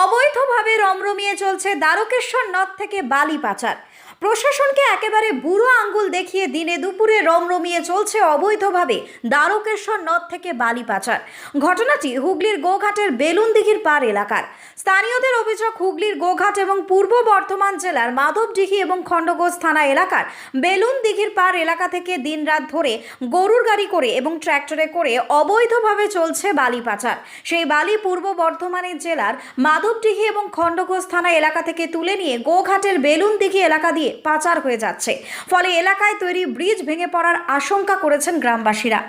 অবৈধভাবে রমরমিয়ে চলছে দ্বারকেশ্বর নদ থেকে বালি পাচার। প্রশাসনকে একেবারে বুড়ো আঙ্গুল দেখিয়ে দিনে দুপুরে রমরমিয়ে চলছে অবৈধভাবে দ্বারকেশ্বর নদ থেকে বালি পাচার। ঘটনাটি হুগলির গোঘাটের বেলুন দিঘির পাড় এলাকার। স্থানীয়দের অভিযোগ, হুগলির গোঘাট এবং পূর্ব বর্ধমান জেলার মাধবডিঘি এবং খণ্ডঘোষ থানা এলাকার বেলুন দিঘির পাড় এলাকা থেকে দিনরাত ধরে গরুর গাড়ি করে এবং ট্র্যাক্টরে করে অবৈধভাবে চলছে বালি পাচার। সেই বালি পূর্ব বর্ধমানের জেলার মাধবডিঘি এবং খণ্ডঘোষ থানা এলাকা থেকে তুলে নিয়ে গোঘাটের বেলুন দিঘি এলাকা দিয়ে পাচার হয়ে যাচ্ছে। ফলে এলাকায় তৈরি ব্রিজ ভেঙে পড়ার আশঙ্কা করেছেন গ্রামবাসীরা।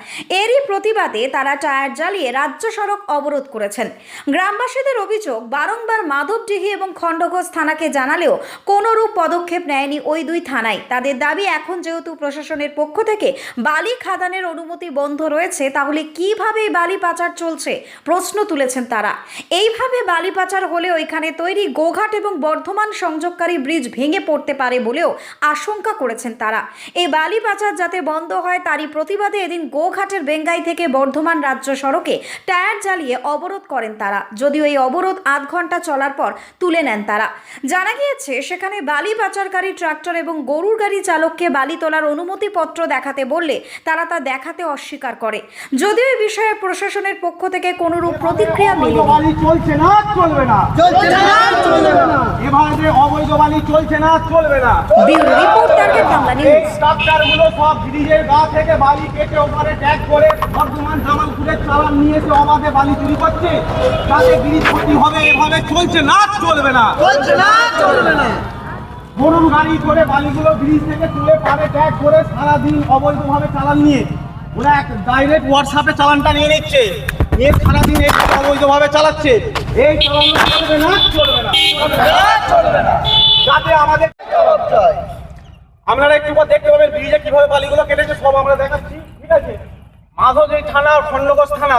এরই প্রতিবাদে তারা টায়ার জ্বালিয়ে রাজ্য সড়ক অবরোধ করেছেন। গ্রামবাসীদের অভিযোগ, বারংবার মাধবডিঘি এবং খণ্ডঘোষ থানাকে জানালেও কোনোরূপ পদক্ষেপ নেয়নি ওই দুই থানায়। তাদের দাবি, এখন যেহেতু প্রশাসনের পক্ষ থেকে বালি খাদানের অনুমতি বন্ধ রয়েছে, তাহলে কিভাবে বালি পাচার চলছে প্রশ্ন তুলেছেন তারা। এইভাবে বালি পাচার হলে ওইখানে তৈরি গোঘাট এবং বর্ধমান সংযোগকারী ব্রিজ ভেঙে পড়তে পারে বলেও আশঙ্কা করেছেন তারা। এই বালি পাচার যাতে বন্ধ হয় তারই প্রতিবাদে এদিন গোঘাটের বেঙ্গাই থেকে বর্ধমান রাজ্য সড়কে টায়ার জ্বালিয়ে অবরোধ করেন তারা। যদিও এই অবরোধ আধ ঘন্টা চলার পর তুলে নেন তারা। জানা গিয়েছে, সেখানে বালি পাচারকারী ট্রাক্টর এবং গরুর গাড়ি চালককে বালি তোলার অনুমতিপত্র দেখাতে বললে তারা তা দেখাতে অস্বীকার করে। যদিও এই বিষয়ে প্রশাসনের পক্ষ থেকে কোনোরূপ প্রতিক্রিয়া মেলেনি। চলছে না, চলবে না, এভাবে অবৈধ বালি চলছে না, চলবে না। Bureau report, target Bangla news. ট্রাক্টরগুলো সব ব্রিজের গা থেকে বালি কেটে ওপরে ট্যাগ করে বর্ধমান জামালপুরের চালান নিয়ে এসে অবাধে বালি চুরি করছে। তাতে ব্রিজ ক্ষতি হবে, এভাবে চলছে না, চলবে না, চলছে না, চলবে না। গরুর গাড়ি করে বালিগুলো ব্রিজ থেকে তুলে পারে ট্যাগ করে সারাদিন অবৈধভাবে চালান নিয়ে ওরা ডাইরেক্ট হোয়াটসঅ্যাপে চালানটা নিয়ে নিচ্ছে, নিয়ে সারাদিন এই অবৈধভাবে চালাচ্ছে। এই চালানো চলবে না, চলবে না, চলবে না। যাতে আমাদের আপনারা একটু পর দেখতে পাবেন ব্রিজে কিভাবে বালিগুলো কেটেছে, সব আমরা দেখাচ্ছি, ঠিক আছে। মাধবডিঘি থানা, খণ্ডঘোষ থানা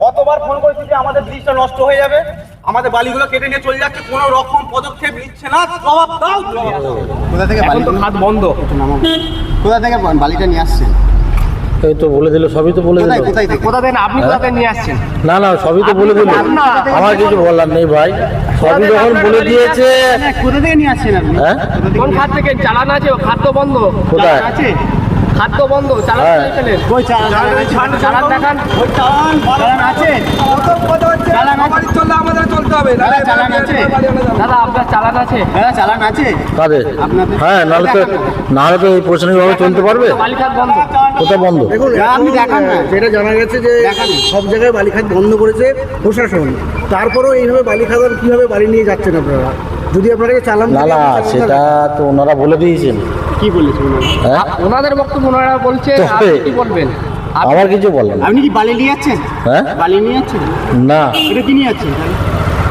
কতবার ফোন করেছি যে আমাদের ব্রিজটা নষ্ট হয়ে যাবে, আমাদের বালিগুলো কেটে নিয়ে চলে যাচ্ছে, কোনো রকম পদক্ষেপ নিচ্ছে না। জবাব দাও। কোথা থেকে বালি হাত বন্ধ, কোথা থেকে বালিটা নিয়ে আসছেন? এই তো বলে দিল, সবই তো বলে দিল। কোথা থেকে আপনি কোথা থেকে নিয়ে আসছেন? না না, সবই তো বলে দিল, আমার কিছু বলার নেই ভাই। সবই যখন বলে দিয়েছে। কোথা থেকে নিয়ে আসছেন আপনি? হ্যাঁ, কোন খাত থেকে? চালান আছে, খাদ্য বন্ধ। কোথায় আছে খাদ্য বন্ধ, চালান চলেন। কই চালান? চালান দেখান। চালান আছে? চালান আছে? চললে আমাদের চলতে হবে। দাদা চালান আছে? দাদা আপনার চালান আছে? দাদা চালান আছে? কাদের? আপনাদের? হ্যাঁ, নাহলে তো এই প্রশাসনিকভাবে চলতে পারবে। বালিখাত বন্ধ। কোথায় বন্ধ? দেখুন আপনি দেখান না। যেটা জানা গেছে যে সব জায়গায় বালিখাত বন্ধ করেছে প্রশাসন, তারপরেও এইভাবে বালিখাদান কিভাবে বাড়ি নিয়ে যাচ্ছেন আপনারা? যদি আপনারা চালান না না, সেটা তো ওনারা বলে দিয়েছেন। কি বলেছেন হ্যাঁ, ওনাদের বক্তব্য ওনারা বলছে, তবে আপনি কি বলবেন? আমার কিছু বলেন না। আপনি কি বালি নিয়ে যাচ্ছেন? হ্যাঁ, বালি নিয়ে যাচ্ছেন? না, এটা কি নিয়ে যাচ্ছেন?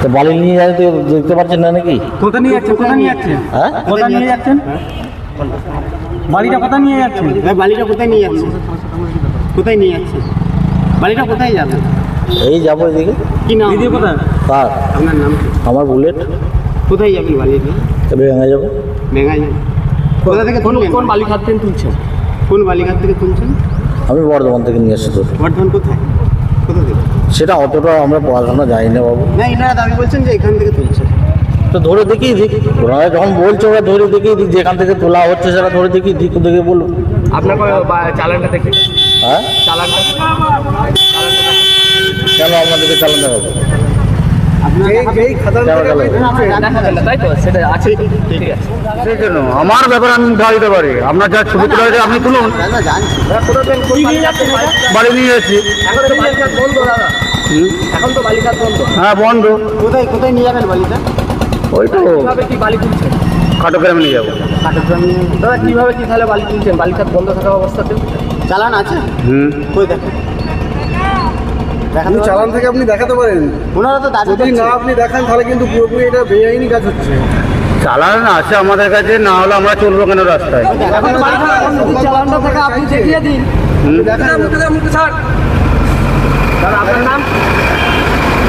তো বালি নিয়ে যাচ্ছে দেখতে পাচ্ছেন না নাকি? কোথা নিয়ে যাচ্ছেন? কোথা নিয়ে যাচ্ছেন? হ্যাঁ, কোথা নিয়ে যাচ্ছেন? বালিটা কোথায় নিয়ে যাচ্ছেন? বালিটা কোথায় নিয়ে যাচ্ছেন? কোথায় নিয়ে যাচ্ছেন? বালিটা কোথায় যাবেন? এই যাবো এদিকে। কি নাম? দিদি কোথায়? কার? আপনার নাম কি? আমার বুলেট। কোথায় যাবেন বালি দিয়ে? তবে ভেঙে যাবো। ভেঙাই যাবেন? কোথা থেকে তুলবেন? কোন বালিখাত থেকে তুলছেন? কোন বালিঘাট থেকে তুলছেন? আমি বর্ধমান থেকে নিয়ে এসেছি। বর্ধমান কোথায়? কোথা থেকে? সেটা অতটা আমরা পড়াশোনা জানি না বাবু। না এনারা দাবি বলছেন যে এখান থেকে তুলছেন। তো ধরে দেখিয়ে দিক, ওরা যখন বলছে ওরা ধরে দেখিয়ে দিক, যেখান থেকে তোলা হচ্ছে সেটা ধরে দেখিয়ে দিক, দেখে বলুন। আপনার চালানটা দেখে। হ্যাঁ, চালানটা কেন আপনাদেরকে চালান দেখাবো? এই খাদান থেকে আপনি তুলছেন, দেখাবেন, তাই তো? সেটা আছে, ঠিক আছে। সেই জন্য আমার ব্যাপারে আমি উঠা দিতে পারি। আপনার যা ছবি তোলা হয়েছে আপনি তুলুন। দাদা জানছি। বাড়ি নিয়ে এসেছি। এখন তো বালিখাত বন্ধ দাদা, এখন তো বালিখাত বন্ধ। হ্যাঁ বন্ধ। কোথায় কোথায় নিয়ে যাবেন বালিটা? ওই তো কিভাবে কি বালি তুলছেন? খাটোগ্রামে নিয়ে যাবো। কাঠগ্রাম নিয়ে যাবেন। দাদা কিভাবে কি তাহলে বালি তুলছেন বালিখাত বন্ধ থাকা অবস্থাতেও? চালান আছে? কই দেখেন। আপনি চালান থেকে আপনি দেখাতে পারেন। ওনারা তো দাবি যদি করছে। না আপনি দেখান তাহলে কিন্তু পুরোপুরি এটা বেআইনি কাজ হচ্ছে। চালান আছে আমাদের কাছে, না হলে আমরা চলবো কেন রাস্তায়? এখন তো বালিঘাট বন্ধ। চালানটা থেকে আপনি দেখিয়ে দিন। দেখান। দাদা আপনার নাম?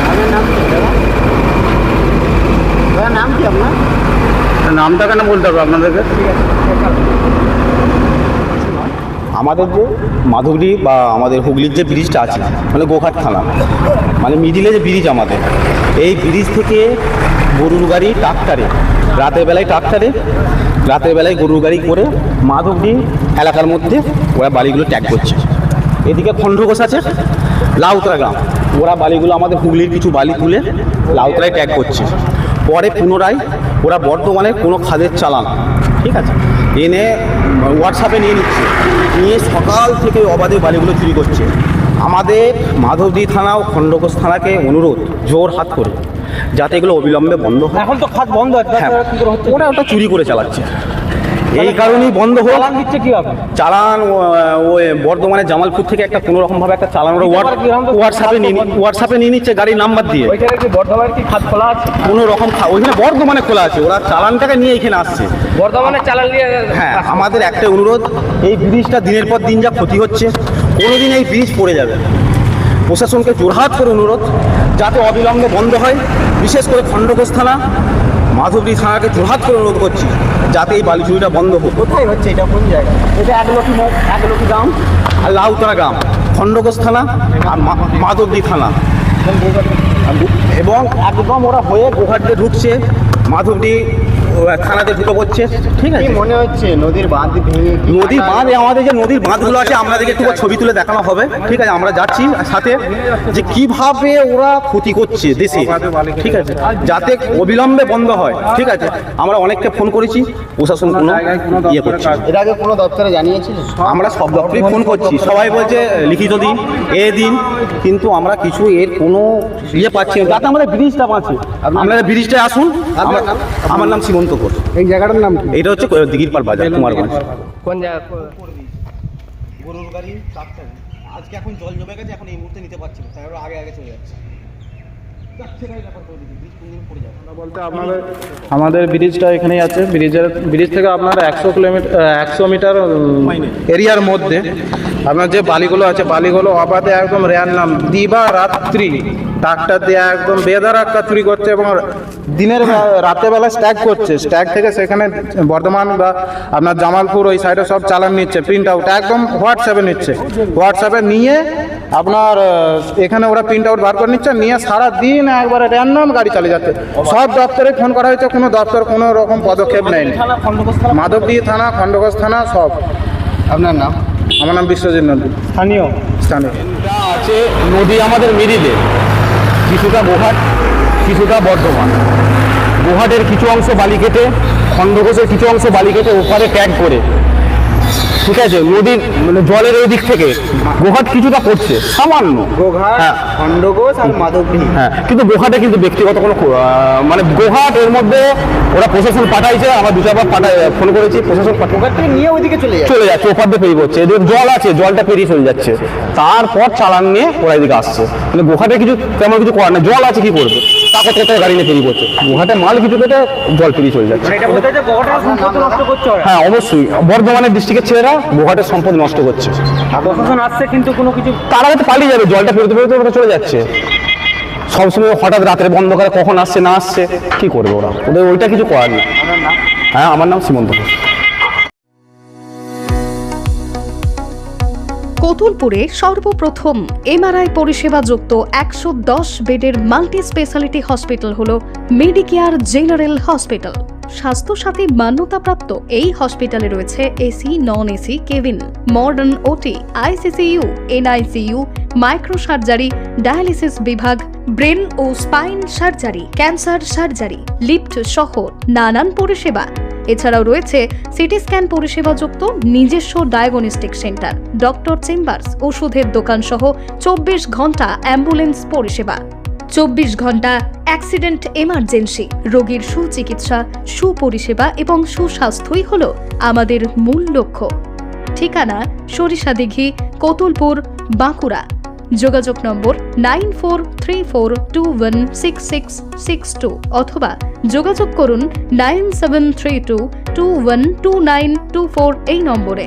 আপনার নাম কি দাদা? দাদা নাম কি আপনার? নামটা কেন বলতে হবে আপনাদেরকে? আমাদের যে মাধবডি বা আমাদের হুগলির যে ব্রিজটা আছে মানে গোঘাট থানা মানে মিডিলে যে ব্রিজ আমাদের, এই ব্রিজ থেকে গরুর গাড়ি ট্রাক্টরে রাতের বেলায় গরুর গাড়ি করে মাধবডি এলাকার মধ্যে ওরা বালিগুলো ট্যাগ করছে। এদিকে খণ্ডঘোষ আছে লাউতরা গ্রাম, ওরা বালিগুলো আমাদের হুগলির কিছু বালি তুলে লাউতরায় ট্যাগ করছে। পরে পুনরায় ওরা বর্ধমানের কোনো খাদের চালান ঠিক আছে এনে হোয়াটসঅ্যাপে নিয়ে নিচ্ছে, নিয়ে সকাল থেকে অবাধে বালিগুলো চুরি করছে। আমাদের মাধবদী থানা ও খণ্ডঘোষ থানাকে অনুরোধ জোর হাত করে যাতে এগুলো অবিলম্বে বন্ধ হয়। এখন তো খাত বন্ধ আছে, হ্যাঁ, ওরা ওটা চুরি করে চালাচ্ছে, এই কারণেই বন্ধ হলো। চালান দিচ্ছে কি হবে? চালান ওই বর্ধমানের জামালপুর থেকে একটা কোনো রকমভাবে একটা চালান ওরা হোয়াটসঅ্যাপে নিয়ে নিচ্ছে গাড়ির নাম্বার দিয়ে। ওই জায়গায় কি বর্ধমানের কি খাত খোলা আছে? কোনো রকম ওইখানে বর্ধমানে খোলা আছে, ওরা চালানটাকে নিয়ে এখানে আসছে। বর্ধমানের চালান নিয়ে হ্যাঁ, আমাদের একটা অনুরোধ, এই ব্রিজটা দিনের পর দিন যা ক্ষতি হচ্ছে, কোনোদিন এই ব্রিজ পড়ে যাবে। প্রশাসনকে জোরহাত করে অনুরোধ যাতে অবিলম্বে বন্ধ হয়। বিশেষ করে খণ্ডঘোষ থানা মাধবডি থানাকে জোরহাত করে অনুরোধ করছি যাতে এই বালি চুরিটা বন্ধ হোক। কোথায় হচ্ছে এটা, কোন জায়গায়? এটা একলক্ষী গ্রাম আর লাউতরা গ্রাম, খণ্ডঘোষ থানা আর মাধবডি থানা, এবং একদম ওরা হয়ে গোঘাটে ঢুকছে, মাধবডি থানাতে ঢুকে পড়ছে। ঠিক আছে, মনে হচ্ছে নদীর বাঁধ ভেঙে নদীর বাঁধ, আমাদের যে নদীর বাঁধগুলো আছে আপনাদেরকে একটু ছবি তুলে দেখানো হবে। ঠিক আছে, আমরা যাচ্ছি সাথে যে কিভাবে ওরা ক্ষতি করছে দেশে, ঠিক আছে, যাতে অবিলম্বে বন্ধ হয়। ঠিক আছে, আমরা অনেককে ফোন করেছি, প্রশাসন কোনো ইয়ে করছে। এর আগে কোনো দপ্তরে জানিয়েছিল? আমরা সব দপ্তরে ফোন করছি, সবাই বলছে লিখিত দিন, দিন, কিন্তু আমরা কিছু এর কোনো ইয়ে পাচ্ছি না যাতে আমাদের ব্রিজটা বাঁচে। আপনারা ব্রিজটায় আসুন। আমার নাম সীমন্ত ঘোষ। এই জায়গাটার নাম কি? এটা হচ্ছে দিঘিরপাড় বাজার, কুমারগঞ্জ। কোন জায়গা? গরুর গাড়ি ট্রাক্টর আজকে এখন জল জমে গেছে, এখন এই মুহূর্তে নিতে পারছি না, তাই ওরা আগে চলে যাচ্ছে। বলতে আমাদের ব্রিজটা এখানেই আছে। ব্রিজ থেকে আপনার 100 মিটার এরিয়ার মধ্যে আপনার যে বালিগুলো আছে, বালিগুলো অবাধে একদম র্যান্ডম দিবা রাত্রি ট্রাক্টর দিয়ে একদম বেধড়ক চুরি করছে, এবং দিনের রাতেবেলা স্ট্যাক করছে। স্ট্যাক থেকে সেখানে বর্ধমান বা আপনার জামালপুর ওই সাইডে সব চালান নিচ্ছে, প্রিন্ট আউট একদম হোয়াটসঅ্যাপে নিচ্ছে। হোয়াটসঅ্যাপে নিয়ে আপনার এখানে ওরা প্রিন্ট আউট বার করে নিচ্ছে, নিয়ে সারা দিন একবারে র্যান্ডম গাড়ি চালিয়ে যাচ্ছে। সব দপ্তরে ফোন করা হয়েছে, কোনো দপ্তর কোনো রকম পদক্ষেপ নেয়নি। মাধবদী থানা, খণ্ডঘোষ থানা সব। আপনার নাম? আমার নাম বিশ্বজিৎ নন্দী, স্থানীয়। আছে নদী আমাদের মিডিলে, কিছুটা গোঘাট কিছুটা বর্ধমান। গোঘাটের কিছু অংশ বালি কেটে, খণ্ডঘোষের কিছু অংশ বালি কেটে ওপারে ট্যাগ করে, ঠিক আছে, নদীর মানে জলের ওই দিক থেকে গোঘাট কিছুটা পড়ছে সামান্য। গোঘাট, হ্যাঁ, খণ্ডঘোষ আর মাধবডি। হ্যাঁ, কিন্তু গোঘাটে কিন্তু ব্যক্তিগত কোনো মানে গোঘাট এর মধ্যে ওরা প্রশাসন পাঠাইছে, আমরা দু চারবার ফোন করেছি, প্রশাসন নিয়ে ওইদিকে চলে যাচ্ছে, ওপার দিয়ে পেরিয়ে পড়ছে। এদের জল আছে, জলটা পেরিয়ে চলে যাচ্ছে, তারপর চালান নিয়ে ওরা এদিকে আসছে। কিন্তু গোঘাটে কিছু তেমন কিছু করার না, জল আছে কি করবে, তাকে কোথায় গাড়ি নিয়ে পেরিয়ে পড়ছে। গোঘাটে মাল কিছু কেটে জল পেরিয়ে চলে যাচ্ছে। হ্যাঁ, অবশ্যই বর্ধমানের ডিস্ট্রিক্টের ছেলেরা গোঘাটের সম্পদ নষ্ট করছে। প্রশাসন আসছে কিন্তু কোনো কিছু, তারা হয়তো পালিয়ে যাবে, জলটা পেরোতে পেরোতে ওরা চলে যাচ্ছে। সবসময় হঠাৎ রাত্রে বন্ধ করে কখন আসছে না আসছে কি করবে ওরা, ওদের ওইটা কিছু করার নেই। হ্যাঁ, আমার নাম সীমন্ত ঘোষ। কোতুলপুরে সর্বপ্রথম এমআরআই পরিষেবা যুক্ত 110 বেডের মাল্টি স্পেশালিটি হসপিটাল হল মেডিকেয়ার জেনারেল হসপিটাল। স্বাস্থ্যসাথী মান্যতাপ্রাপ্ত এই হসপিটালে রয়েছে AC, non AC cabin, modern OT, ICCU, NICU, micro surgery, dialysis বিভাগ, ব্রেন ও spine surgery, cancer surgery, lift সহ নানান পরিষেবা। এছাড়াও রয়েছে সিটি স্ক্যান পরিষেবাযুক্ত নিজস্ব ডায়াগনস্টিক সেন্টার, ডক্টর চেম্বার্স, ওষুধের দোকান সহ 24 ঘন্টা অ্যাম্বুলেন্স পরিষেবা। 24 ঘন্টা অ্যাক্সিডেন্ট এমার্জেন্সি, রোগীর সুচিকিৎসা, সুপরিষেবা এবং সুস্বাস্থ্যই হল আমাদের মূল লক্ষ্য। ঠিকানা সরিষাদিঘি, কোতুলপুর, বাঁকুড়া। যোগাযোগ নম্বর 9434216662 অথবা যোগাযোগ করুন 9732212924 এই নম্বরে।